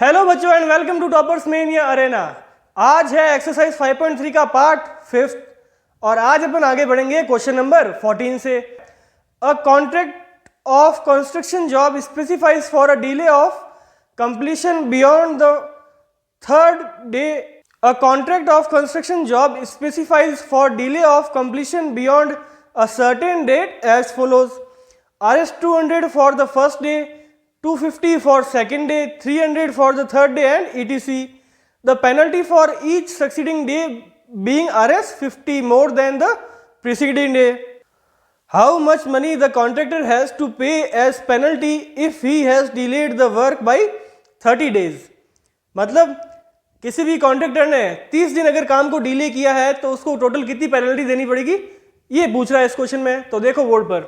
Hello बच्चों and welcome to Toppers Mania Arena. आज है एक्सरसाइज 5.3 का पार्ट 5 और आज अपन आगे बढ़ेंगे क्वेश्चन नंबर 14 से। A contract of construction job specifies for a delay of completion beyond the third day. A contract of construction job specifies for delay of completion beyond a certain date as follows. Rs 200 for the first day, 250 for second day, 300 for the third day and etc. The penalty for each succeeding day being Rs 50 more than the preceding day. How much money the contractor has to pay as penalty if he has delayed the work by 30 days. मतलब किसी भी contractor ने 30 दिन अगर काम को delay किया है तो उसको टोटल कितनी पेनल्टी देनी पड़ेगी, ये पूछ रहा है इस क्वेश्चन में। तो देखो बोर्ड पर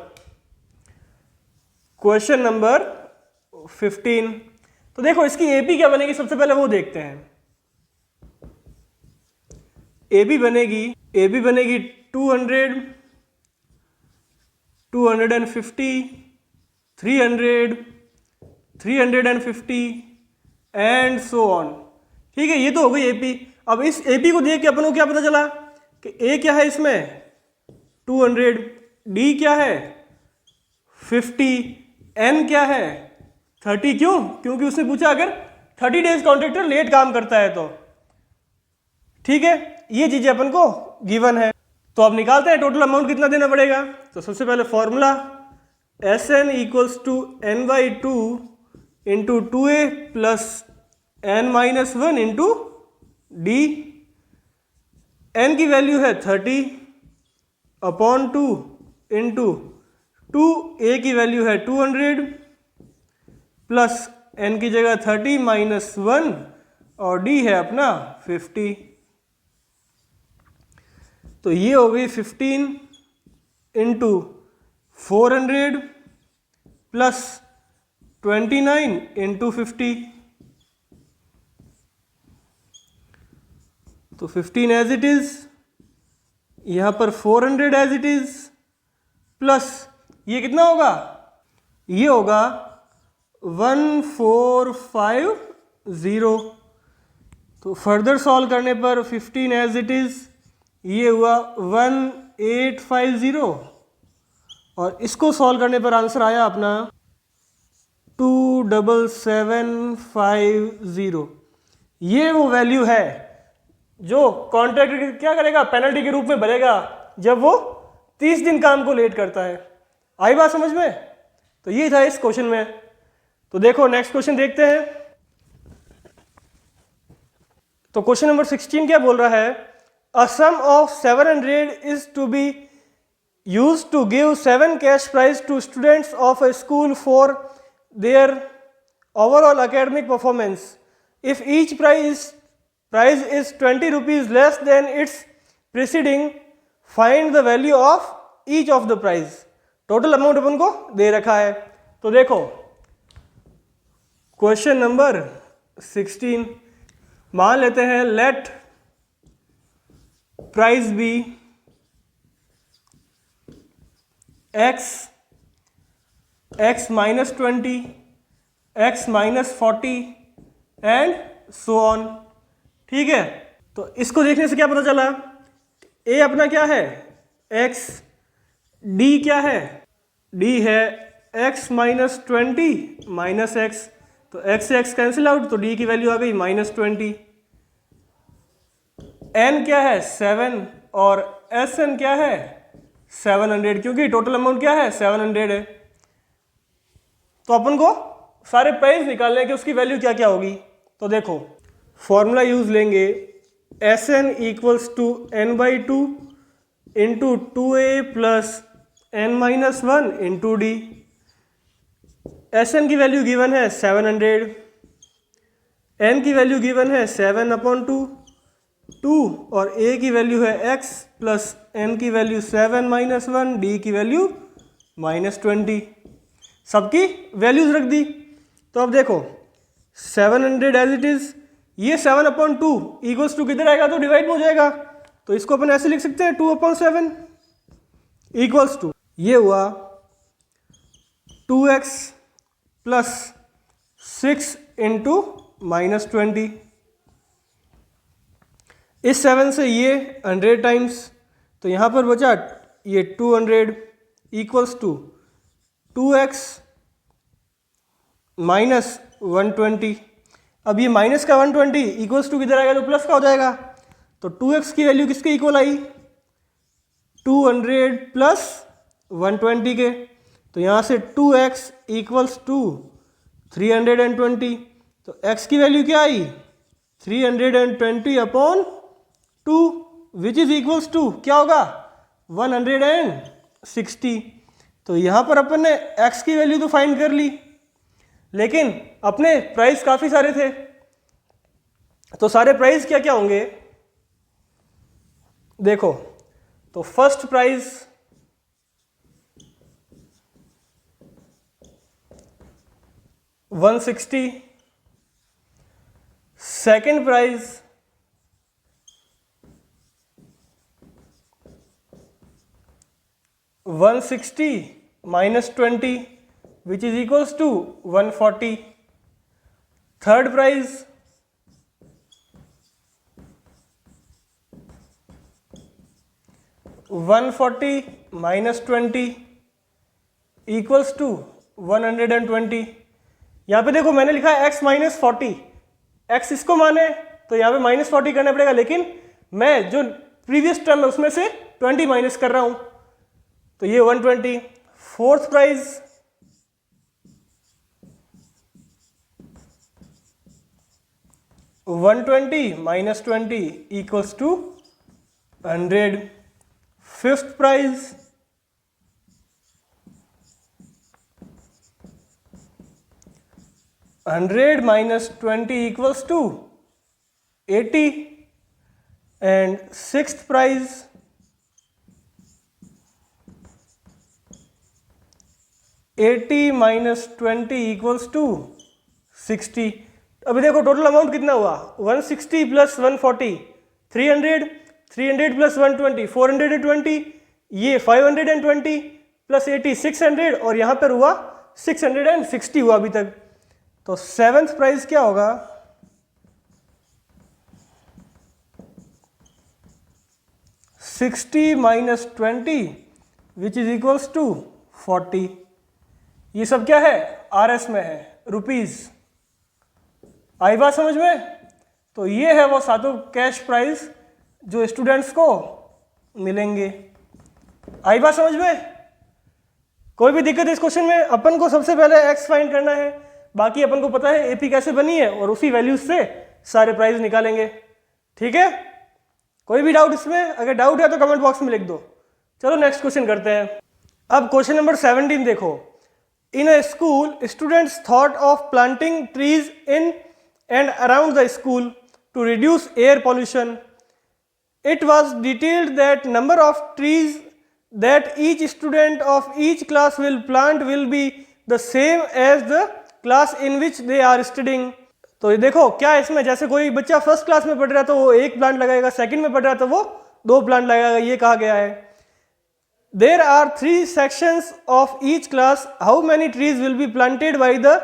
क्वेश्चन नंबर 15। तो देखो इसकी एपी क्या बनेगी, सबसे पहले वो देखते हैं। एपी बनेगी 200, 250, 300, 350 एंड सो ऑन। ठीक है, ये तो हो गई एपी। अब इस एपी को देख के अपन को क्या पता चला कि ए क्या है इसमें 200, डी क्या है 50, एन क्या है 30। क्यों? क्योंकि उसने पूछा अगर 30 डेज कॉन्ट्रैक्टर लेट काम करता है तो। ठीक है, ये चीजें अपन को गिवन है। तो अब निकालते हैं टोटल अमाउंट कितना देना पड़ेगा। तो सबसे पहले formula Sn equals to n by 2 into 2a plus n minus 1 into D. N की वैल्यू है 30 अपॉन 2 इंटू 2a की वैल्यू है 200 प्लस n की जगह 30 माइनस 1 और d है अपना 50। तो ये हो गई 15 इंटू 400 प्लस 29 इंटू 50। तो 15 एज इट इज, यहां पर 400 एज इट इज प्लस ये कितना होगा, ये होगा 1450। तो फर्दर सॉल्व करने पर 15 एज इट इज ये हुआ 1850 और इसको सॉल्व करने पर आंसर आया अपना 27750। ये वो वैल्यू है जो कॉन्ट्रैक्टर क्या करेगा, पेनल्टी के रूप में भरेगा जब वो 30 दिन काम को लेट करता है। आई बात समझ में? तो ये था इस क्वेश्चन में। तो देखो नेक्स्ट क्वेश्चन देखते हैं। तो क्वेश्चन नंबर 16 क्या बोल रहा है, a sum of 700 is to be used to give 7 cash prize to students of a school for their overall academic performance. If each prize is 20 rupees less than its preceding, find the value of each of the prize. Total amount अपन को दे रखा है। तो देखो question number 16, मान लेते हैं let price be x minus 20, x minus 40 and so on. ठीक है, तो इसको देखने से क्या पता चला, ए अपना क्या है x, डी क्या है, डी है x माइनस 20 माइनस x। तो x से x कैंसिल आउट, तो d की वैल्यू आ गई माइनस 20। n क्या है 7 और Sn क्या है 700, क्योंकि टोटल अमाउंट क्या है 700 है। तो अपन को सारे प्राइस निकालने के उसकी वैल्यू क्या क्या होगी। तो देखो फॉर्मूला यूज लेंगे Sn equals to n by 2 into 2a plus n minus 1 into D. Sn की वैल्यू गिवन है 700, n की वैल्यू गिवन है 7 अपॉन 2 और a की वैल्यू है x प्लस n की वैल्यू 7 माइनस 1, d की वैल्यू माइनस 20। सबकी वैल्यूज रख दी। तो अब देखो 700 एज इट इज, ये 7 अपॉन 2 इक्वल्स टू किधर आएगा तो डिवाइड में हो जाएगा। तो इसको अपन ऐसे लिख सकते हैं 2 अपॉन 7 इक्वल्स टू ये हुआ 2x प्लस 6 इंटू -20। इस 7 से ये 100 टाइम्स, तो यहाँ पर बचा ये 200 इक्वल्स टू 2x माइनस 120। अब ये माइनस का 120 इक्वल्स टू किधर आएगा तो प्लस का हो जाएगा। तो 2x की वैल्यू किसके इक्वल आई? 200 प्लस 120 के। तो यहाँ से 2x इक्वल्स टू 320। तो x की वैल्यू क्या आई? 320 upon 2 which is equals to क्या होगा? 160। तो यहाँ पर अपन ने x की वैल्यू तो फाइंड कर ली, लेकिन अपने प्राइस काफ़ी सारे थे। तो सारे प्राइस क्या क्या होंगे देखो। तो first price 160, second price 160 minus 20 which is equals to 140। Third price 140 minus 20 equals to 120। यहाँ पे देखो मैंने लिखा है x माइनस 40, x इसको माने तो यहाँ पे माइनस 40 करना पड़ेगा, लेकिन मैं जो प्रीवियस टर्म है उसमें से 20 माइनस कर रहा हूँ, तो ये 120। Fourth price 120 minus 20 equals to 100। Fifth price 100 minus 20 equals to 80। and sixth prize 80 minus 20 equals to 60। अभी देखो टोटल अमाउंट कितना हुआ? 160 प्लस 140 300, 300 प्लस 120 420, ये 520 प्लस 80 600, और यहाँ पर हुआ 660 हुआ अभी तक। तो सेवेंथ प्राइस क्या होगा? 60 minus 20 which is equals to 40। ये सब क्या है? RS में है, रुपीज। आई बात समझ में? तो ये है वो सातों कैश प्राइस जो स्टूडेंट्स को मिलेंगे। आई बात समझ में? कोई भी दिक्कत इस क्वेश्चन में? अपन को सबसे पहले x फाइंड करना है, बाकी अपन को पता है AP कैसे बनी है, और उसी वैल्यूज से सारे प्राइस निकालेंगे। ठीक है? कोई भी डाउट इसमें? अगर डाउट है तो कमेंट बॉक्स में लिख दो। चलो नेक्स्ट क्वेश्चन करते हैं। अब क्वेश्चन नंबर 17 देखो। In a school students thought of planting trees in and around the school to reduce air pollution. It was detailed that number of trees that each student of each class will plant will be the same as the class in which they are studying। तो ये देखो क्या है इसमें, जैसे कोई बच्चा first class में पढ़ रहा है तो वो 1 प्लांट लगाएगा, सेकंड में पढ़ रहा है तो वो 2 प्लांट लगाएगा, ये कहा गया है। There are 3 sections of each class, how many trees will be planted by the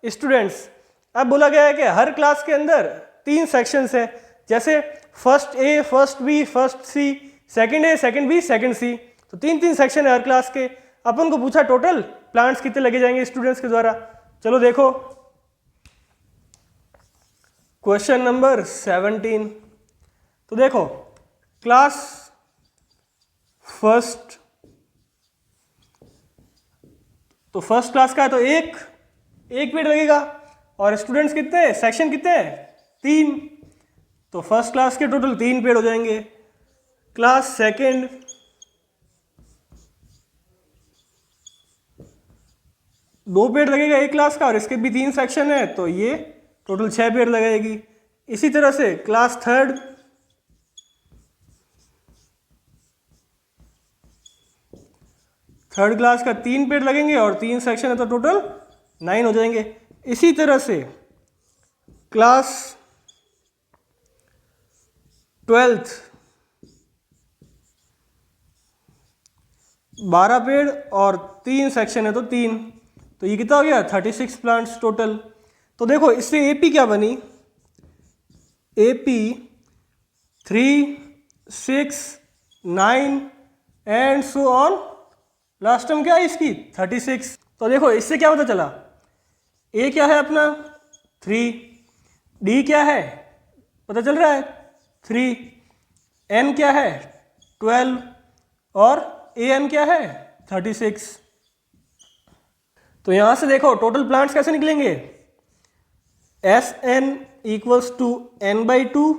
students। अब बोला गया है कि हर क्लास के अंदर 3 सेक्शंस है, जैसे first A, first B, first C, second A, second B, second C। तो 3 सेक्शन है हर क्लास के। अपन को पूछा टोटल प्लांट्स कितने लगे जाएंगे स्टूडेंट्स के द्वारा। चलो देखो क्वेश्चन नंबर 17। तो देखो क्लास फर्स्ट, तो फर्स्ट क्लास का है तो एक पेड़ लगेगा, और स्टूडेंट्स कितने, सेक्शन कितने हैं? 3। तो फर्स्ट क्लास के टोटल 3 पेड़ हो जाएंगे। क्लास सेकंड 2 पेड़ लगेगा एक क्लास का, और इसके भी 3 सेक्शन है तो ये टोटल 6 पेड़ लगेगी। इसी तरह से क्लास थर्ड क्लास का 3 पेड़ लगेंगे और 3 सेक्शन है तो टोटल 9 हो जाएंगे। इसी तरह से क्लास 12th 12 पेड़ और 3 सेक्शन है तो 3, तो ये कितना हो गया? 36 प्लांट्स टोटल। तो देखो इससे AP क्या बनी, AP 3, 6, 9 and so on, last term क्या है इसकी 36। तो देखो इससे क्या पता चला, A क्या है अपना 3, D क्या है पता चल रहा है 3, N क्या है 12 और AN क्या है 36। तो यहां से देखो टोटल प्लांट्स कैसे निकलेंगे, SN equals to N/2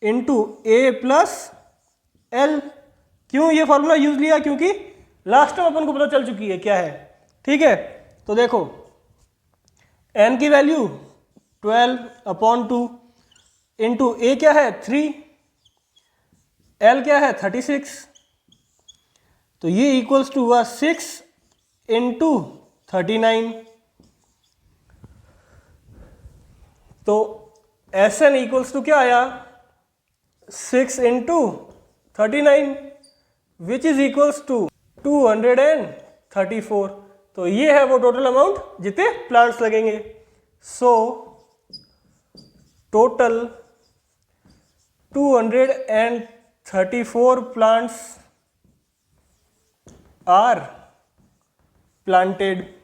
into A plus L। क्यों ये फॉर्मूला यूज लिया, क्योंकि लास्ट टाइम अपन को पता चल चुकी है क्या है, ठीक है। तो देखो N की वैल्यू 12/2 इंटू A क्या है 3, L क्या है 36, तो ये इक्वल्स टू हुआ 6 इंटू 39। तो SN इक्वल्स टू क्या आया 6 into 39 which is equals to 234। तो ये है वो टोटल अमाउंट जितने प्लांट्स लगेंगे। So total 234 plants are planted.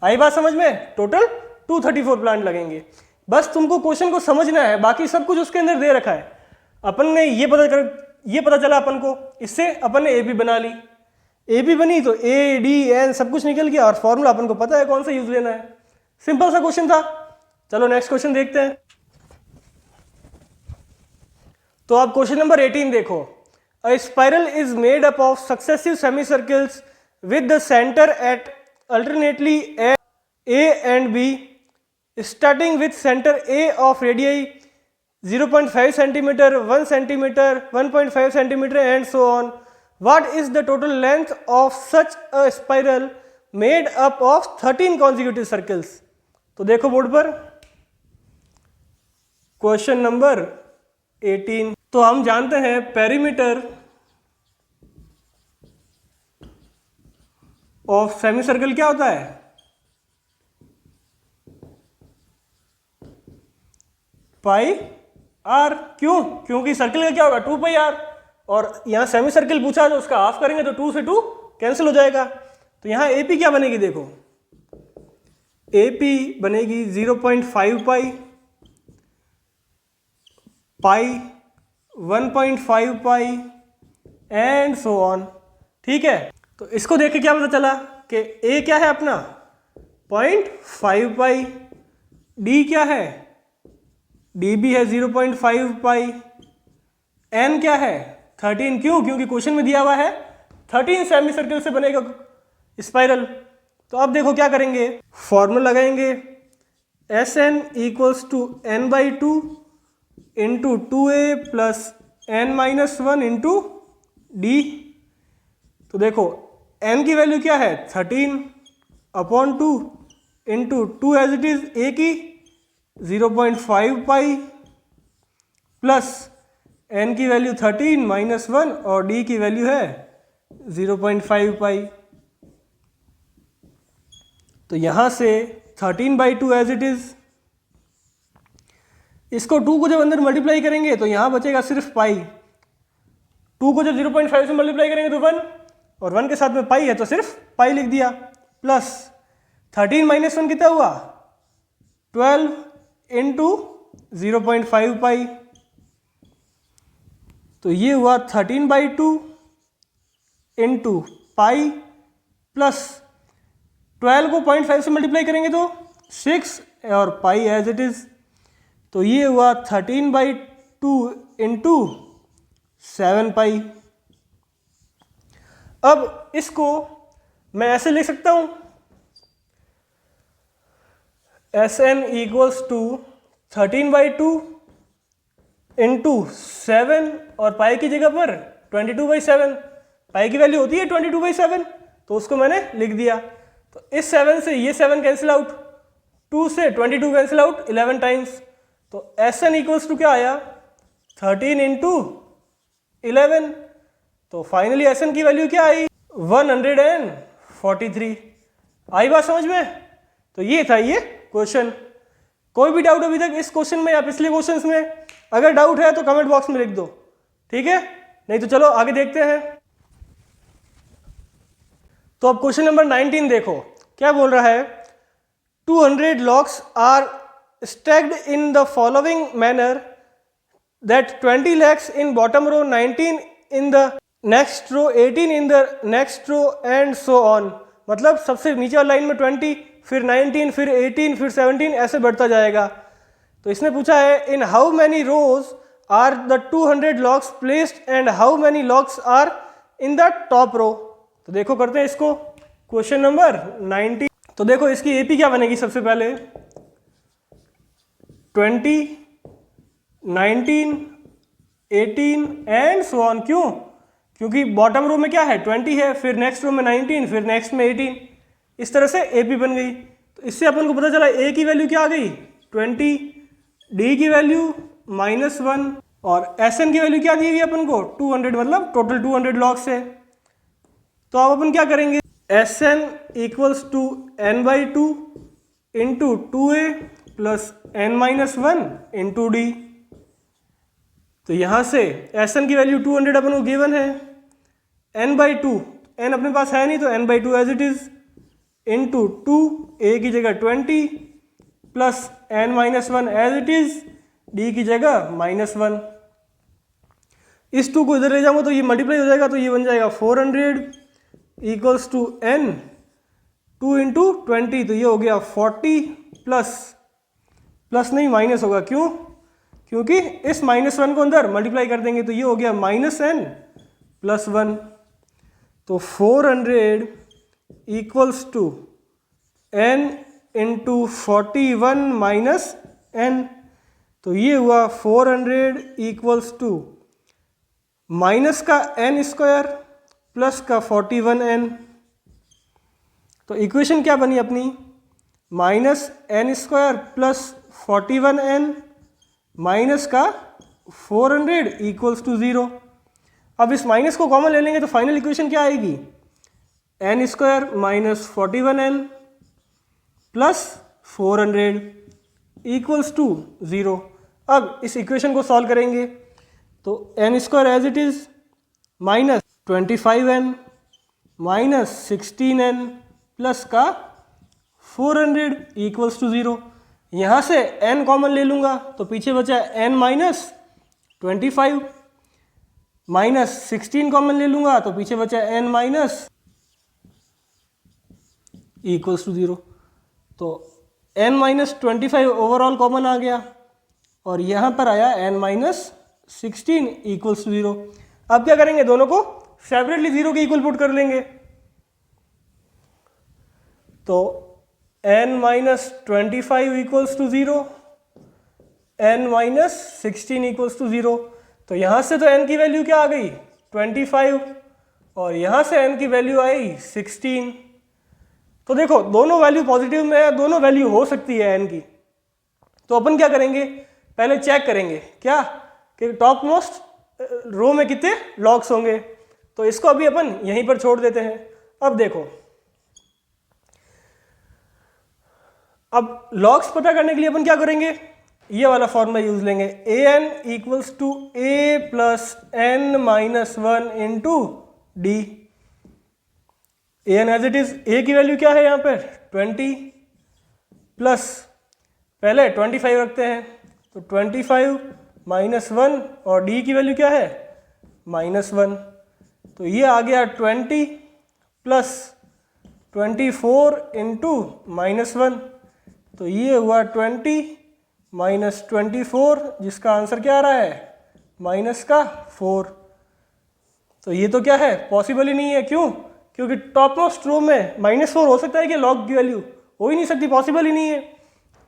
आई बात समझ में, टोटल 234 प्लांट लगेंगे। बस तुमको क्वेश्चन को समझना है, बाकी सब कुछ उसके अंदर दे रखा है। अपन ने ये पता चला अपन को, इससे अपन ने AP बना ली, AP बनी तो ADN सब कुछ निकल गया और फॉर्मूला अपन को पता है कौन सा यूज लेना है। सिंपल सा क्वेश्चन था। चलो नेक्स्ट क्वेश्चन देखते हैं। तो आप क्वेश्चन नंबर 18 देखो। अ spiral is made up of successive semi circles with the centre at alternately at A and B, starting with center A of radii 0.5 cm, 1 cm, 1.5 cm and so on. What is the total length of such a spiral made up of 13 consecutive circles? तो देखो board पर question number 18। तो हम जानते हैं perimeter of semi circle क्या होता है, पाई आर। क्यों, क्योंकि सर्कल का क्या होगा 2πr, और यहां सेमी सर्कल पूछा तो उसका हाफ करेंगे तो 2 से 2 कैंसिल हो जाएगा। तो यहां AP क्या बनेगी, देखो AP बनेगी 0.5 पाई, पाई 1.5 पाई एंड सो ऑन, ठीक है। तो इसको देख के क्या पता चला कि A क्या है अपना 0.5 पाई, D क्या है, D भी है 0.5 पाई, N क्या है 13। क्यों, क्योंकि क्वेश्चन में दिया हुआ है 13 सेमी सर्कल से बनेगा स्पाइरल। तो अब देखो क्या करेंगे, फॉर्मूला लगाएंगे SN equals to N/2 into 2A plus N-1 into D। तो देखो N की वैल्यू क्या है 13/2 into 2 as it is A की 0.5 पाई प्लस N की वैल्यू 13 -1 और D की वैल्यू है 0.5 पाई। तो यहां से 13/2 एज इट इज, इसको 2 को जब अंदर मल्टीप्लाई करेंगे तो यहां बचेगा सिर्फ पाई। 2 को जब 0.5 से मल्टीप्लाई करेंगे तो 1, और 1 के साथ में पाई है तो सिर्फ पाई लिख दिया, प्लस 13 - 1 कितना हुआ 12 इंटू 0.5 पाई। तो ये हुआ 13/2 इंटू पाई प्लस 12 को 0.5 से मल्टीप्लाई करेंगे तो 6 और पाई एज इट इज। तो ये हुआ 13/2 इंटू 7 पाई। अब इसको मैं ऐसे लिख सकता हूं SN इक्वल्स टू 13/2 इंटू 7 और पाई की जगह पर 22/7। पाई की वैल्यू होती है 22/7, तो उसको मैंने लिख दिया। तो इस 7 से ये 7 कैंसिल आउट, 2 से 22 कैंसिल आउट 11 टाइम्स। तो SN इक्वल्स टू क्या आया 13 इंटू 11। तो फाइनली SN की वैल्यू क्या आई 143। आई बात समझ में? तो ये था ये क्वेश्चन। कोई भी डाउट अभी तक इस क्वेश्चन में या पिछले क्वेश्चंस में? अगर डाउट है तो कमेंट बॉक्स में लिख दो, ठीक है? नहीं तो चलो आगे देखते हैं। तो अब क्वेश्चन नंबर 19 देखो, क्या बोल रहा है? 200 logs are stacked in the following manner that 20 lakhs in bottom row, 19 in the next row, 18 in the next row and so on। मतलब सबसे नीचे वाली लाइन में 20, फिर 19, फिर 18, फिर 17 ऐसे बढ़ता जाएगा। तो इसने पूछा है in how many rows are the 200 logs placed and how many logs are in the top row. तो देखो करते हैं इसको। Question number 19। तो देखो इसकी एपी क्या बनेगी? सबसे पहले 20, 19, 18 एंड सो ऑन। क्यों? क्योंकि बॉटम रो में क्या है? 20 है, फिर नेक्स्ट रो में 19, फिर नेक्स्ट में 18। इस तरह से एपी बन गई। तो इससे अपन को पता चला ए की वैल्यू क्या आ गई? 20, डी की वैल्यू -1 और एस एन की वैल्यू क्या दी गई अपन को? 200, मतलब टोटल 200 लॉक्स है। तो अब अपन क्या करेंगे? S N equals to N by 2 into 2a plus n-1 into D. तो यहाँ से एस एन की वैल्यू 200 अपन को गिवन है, n बाई 2, n अपने पास है नहीं तो n by 2 as it is, into 2, a की जगह 20 plus n-1 as it is, d की जगह -1। इस 2 को इधर ले जाऊंगा तो ये मल्टीप्लाई हो जाएगा, तो ये बन जाएगा 400 इक्वल्स टू n 2 इंटू 20, तो ये हो गया 40 प्लस नहीं माइनस होगा। क्यों? क्योंकि इस -1 को अंदर मल्टीप्लाई कर देंगे तो ये हो गया -n प्लस 1। तो 400 equals to n into 41 minus n। तो ये हुआ 400 इक्वल्स टू माइनस का n स्क्वायर प्लस का 41n। तो इक्वेशन क्या बनी अपनी? -n² प्लस 41n माइनस का 400 इक्वल्स टू 0। अब इस माइनस को कॉमन ले लेंगे तो फाइनल इक्वेशन क्या आएगी? n² minus 41n plus 400 equals to 0। अब इस इक्वेशन को सॉल्व करेंगे तो n² as it is minus 25n minus 16n plus का 400 इक्वल्स टू 0। यहाँ से n कॉमन ले लूँगा तो पीछे बचा n माइनस 25 माइनस 16 कॉमन ले लूँगा तो पीछे बचा n माइनस इक्वल्स टू 0। तो n माइनस 25 ओवरऑल कॉमन आ गया और यहाँ पर आया n माइनस 16 इक्वल्स टू 0। अब क्या करेंगे? दोनों को सेपरेटली 0 के इक्वल पुट कर लेंगे। तो n minus 25 equals to 0, n minus 16 equals to 0। तो यहाँ से तो n की वैल्यू क्या आ गई? 25 और यहाँ से n की वैल्यू आई 16। तो देखो दोनों वैल्यू पॉजिटिव में है, दोनों वैल्यू हो सकती है n की। तो अपन क्या करेंगे? पहले चेक करेंगे क्या कि टॉप मोस्ट रो में कितने लॉक्स होंगे। तो इसको अभी अपन यहीं पर छोड़ देते हैं। अब देखो, अब लॉग्स पता करने के लिए अपन क्या करेंगे? ये वाला फॉर्मूला यूज लेंगे, an equals to a plus n-1 into D. an as it is, a की वैल्यू क्या है यहाँ पर? 20 प्लस पहले 25 रखते हैं तो 25 -1 और d की वैल्यू क्या है? -1। तो ये आ गया 20 प्लस 24 इंटू -1। तो ये हुआ 20 माइनस 24 जिसका आंसर क्या आ रहा है? माइनस का 4। तो ये तो क्या है? पॉसिबल ही नहीं है। क्यों? क्योंकि टॉप मोस्ट रो में -4 हो सकता है कि लॉग की वैल्यू हो ही नहीं सकती, पॉसिबल ही नहीं है।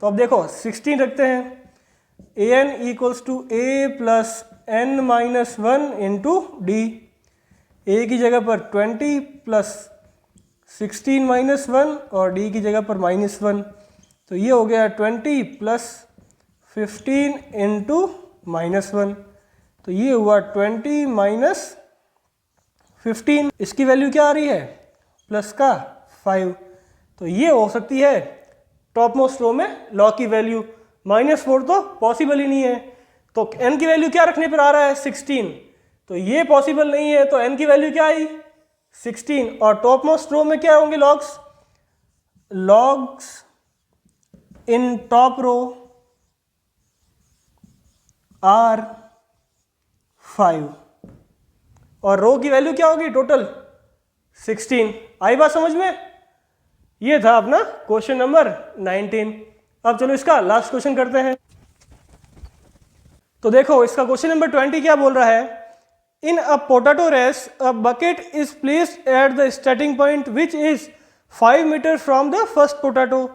तो अब देखो 16 रखते हैं, an equals to a plus n-1 into D. a की जगह पर 20 प्लस 16 -1 और d की जगह पर -1। तो ये हो गया 20 प्लस 15 इंटू -1। तो ये हुआ 20 माइनस 15। इसकी वैल्यू क्या आ रही है? प्लस का 5। तो ये हो सकती है टॉप मोस्ट रो में लॉ की वैल्यू। -4 तो पॉसिबल ही नहीं है, तो n की वैल्यू क्या रखने पर आ रहा है 16, तो ये पॉसिबल नहीं है, तो n की वैल्यू क्या आई 16। और टॉप मोस्ट रो में क्या होंगे logs, logs in top row are 5 और रो की वैल्यू क्या होगी टोटल 16। आई बात समझ में? ये था अपना क्वेश्चन नंबर 19। अब चलो इसका लास्ट क्वेश्चन करते हैं। तो देखो इसका क्वेश्चन नंबर 20 क्या बोल रहा है, in a potato race a bucket is placed at the starting point which is 5 metre from the first potato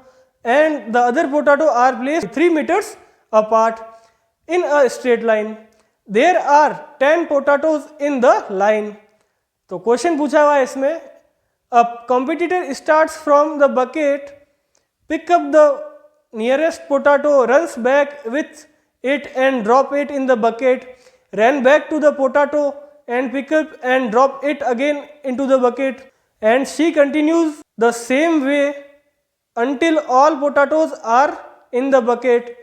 and the other potato are placed 3 metres apart in a straight line, there are 10 potatoes in the line. तो question पूछा हुआ है इसमें, a competitor starts from the bucket, pick up the nearest potato, runs back with it and drop it in the bucket, ran back to the potato and pick up and drop it again into the bucket, and she continues the same way until all potatoes are in the bucket।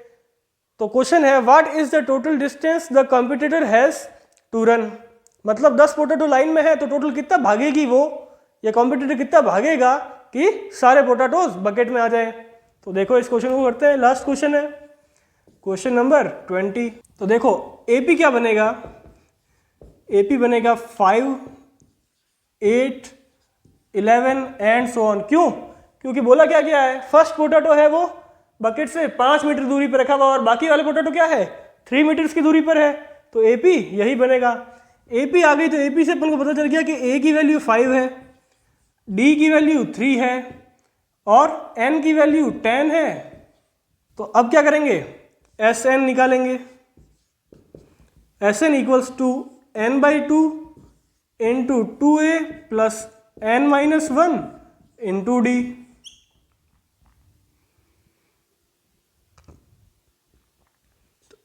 तो question है what is the total distance the competitor has to run, मतलब 10 potato line में है तो total कितना भागेगी वो, या competitor कितना भागेगा कि सारे पोटैटोज बकेट में आ जाए। तो देखो इस क्वेश्चन को करते हैं, लास्ट क्वेश्चन है क्वेश्चन नंबर 20। तो देखो एपी क्या बनेगा, एपी बनेगा 5, 8, 11 एंड सो ऑन। क्यों? क्योंकि बोला क्या क्या है, फर्स्ट पोटैटो है वो बकेट से 5 मीटर दूरी पर रखा हुआ और बाकी वाले पोटैटो क्या है 3 मीटर्स की दूरी पर है, तो एपी यही बनेगा। एपी आ गई तो एपी से अपन को पता चल गया कि ए की वैल्यू 5 है, डी की वैल्यू 3 है और एन की वैल्यू 10 है। तो अब क्या करेंगे, एस एन निकालेंगे, S N equals to n/2 into 2a plus n-1 into D.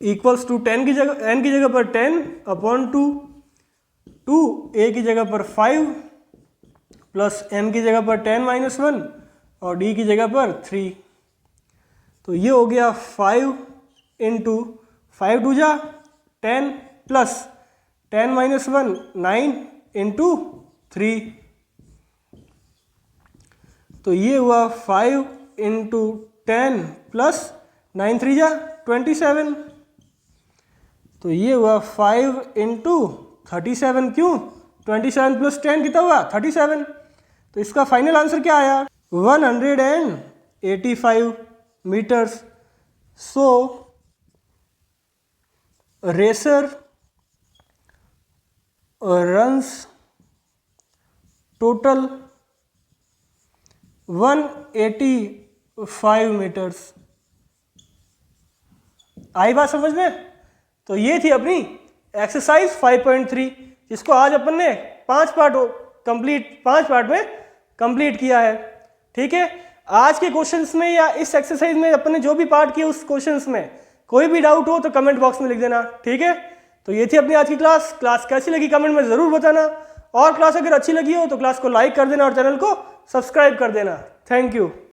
Equals to 10 की जगह, n की जगह पर 10/2, 2a की जगह पर 5 प्लस n की जगह पर 10-1 और d की जगह पर 3। तो ये हो गया 5 इंटू 5 2 जा 10 प्लस 10-1 9 इंटू 3। तो ये हुआ 5 इंटू 10 प्लस 9 3 जा 27। तो ये हुआ 5 इंटू 37, क्यों 27 प्लस 10 कितना हुआ 37। तो इसका फाइनल आंसर क्या आया 185 मीटर्स। सो रेसर runs total 185 मीटर्स। आई बात समझ में? तो ये थी अपनी एक्सरसाइज 5.3 जिसको आज अपन ने 5 पार्ट में कंप्लीट किया है। ठीक है, आज के क्वेश्चंस में या इस एक्सरसाइज में अपन ने जो भी पार्ट किए उस क्वेश्चंस में कोई भी डाउट हो तो कमेंट बॉक्स में लिख देना। ठीक है, तो ये थी अपनी आज की क्लास कैसी लगी कमेंट में ज़रूर बताना, और क्लास अगर अच्छी लगी हो तो क्लास को लाइक कर देना और चैनल को सब्सक्राइब कर देना। Thank you.